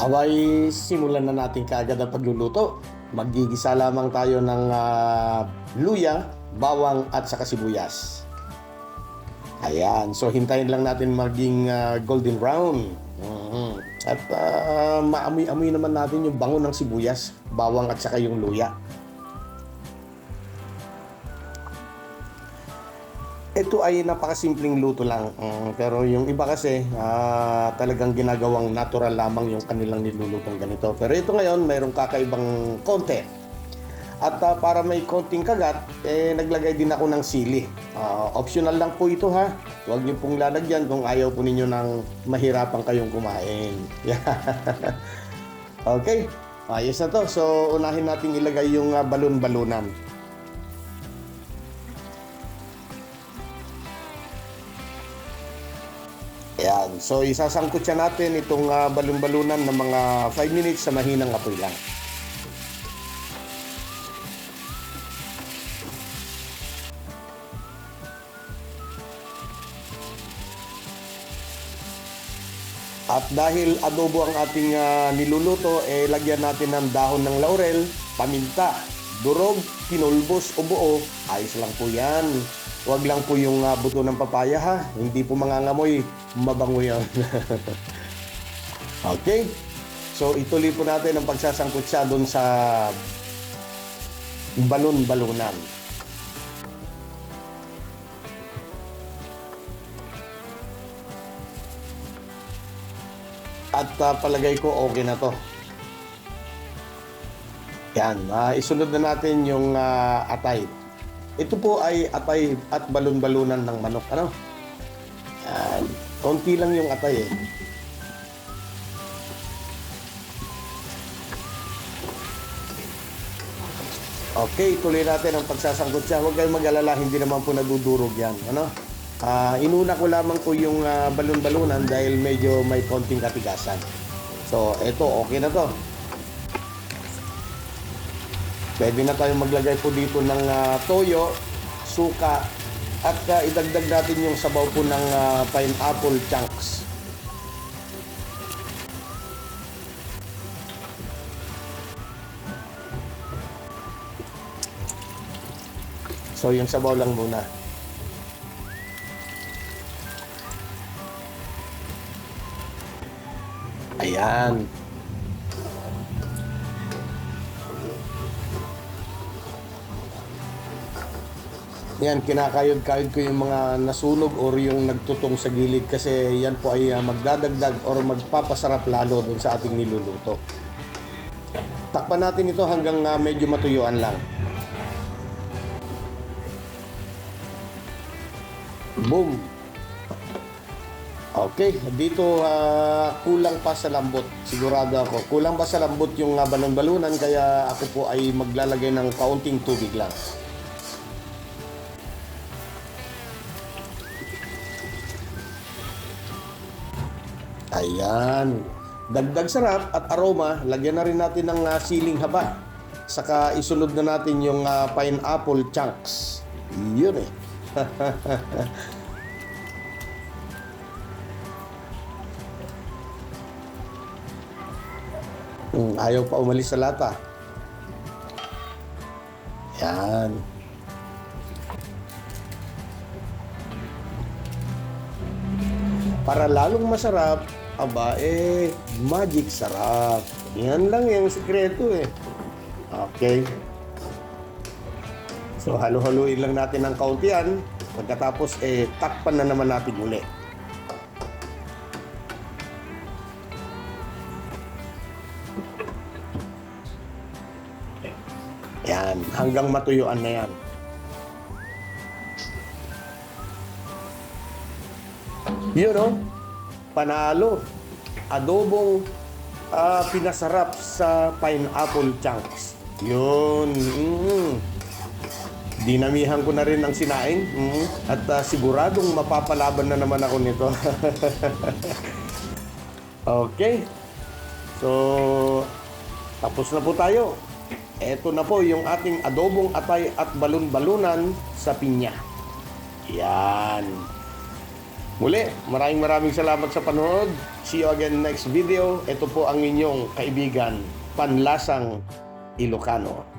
Abay, simulan na natin kaagad ang pagluluto. Maggigisa lamang tayo ng luya, bawang at saka sibuyas. Ayan, so hintayin lang natin maging golden brown. At maamoy-amoy naman natin yung bango ng sibuyas, bawang at saka yung luya. Ito ay napakasimpleng luto lang, pero yung iba kasi talagang ginagawang natural lamang yung kanilang nilulutong ganito. Pero ito ngayon mayroong kakaibang konti. At para may konting kagat, naglagay din ako ng sili. Optional lang po ito ha. Huwag niyo pong lalagyan kung ayaw po ninyo ng mahirapan kayong kumain. Okay, ayos na to. So unahin natin ilagay yung balon-balunan. Ayan. So, isasangkot siya natin itong balon-balunan ng mga 5 minutes sa mahinang apoy lang. At dahil adobo ang ating niluluto, lagyan natin ng dahon ng laurel, paminta, durog, pinulbos o buo. Ayos lang po yan. Huwag lang po yung buto ng papaya ha. Hindi po mangangamoy. Mabango yan. Okay. So ituloy po natin ang pagsasangkot siya doon sa balon-balunan. At palagay ko okay na to. Yan. Isunod na natin yung atay. Ito po ay atay at balon-balunan ng manok. Ano? Yan. Konti lang yung atay . Okay, tuloy natin ang pagsasangkot siya. Huwag kayong mag-alala, hindi naman po nadudurog yan. Ano? Inuna ko lamang po yung balon-balunan dahil medyo may konting katigasan. So, eto, okay na to. Pwede na tayong maglagay po dito ng toyo, suka, at idagdag natin yung sabaw po ng pineapple chunks. So, yung sabaw lang muna. Ayan. Yan, kinakayod-kayod ko yung mga nasunog or yung nagtutong sa gilid kasi yan po ay magdadagdag or magpapasarap lalo dun sa ating niluluto. Takpan natin ito hanggang medyo matuyuan lang. Boom! Okay, dito kulang pa sa lambot. Sigurado ako. Kulang pa sa lambot yung balon-balunan kaya ako po ay maglalagay ng kaunting tubig lang. Ayan. Dagdag sarap at aroma, lagyan na rin natin ng siling haba. Saka isunod na natin yung pineapple chunks. Yun . Ayaw pa umalis sa lata. Yan. Para lalong masarap, magic sarap. Yan lang yung sikreto . Okay. So, halo-haluin lang natin ng kaunti yan. Pagkatapos, takpan na naman natin uli. Yan, hanggang matuyuan na yan. Yun panalo. Adobong pinasarap sa pineapple chunks. Yun. Dinamihan ko na rin ang sinaing. At siguradong mapapalaban na naman ako nito. Okay. So, tapos na po tayo. Ito na po yung ating adobong atay at balon-balunan sa pinya. Yan. Muli, maraming salamat sa panonood. See you again next video. Ito po ang inyong kaibigan, Panlasang Ilocano.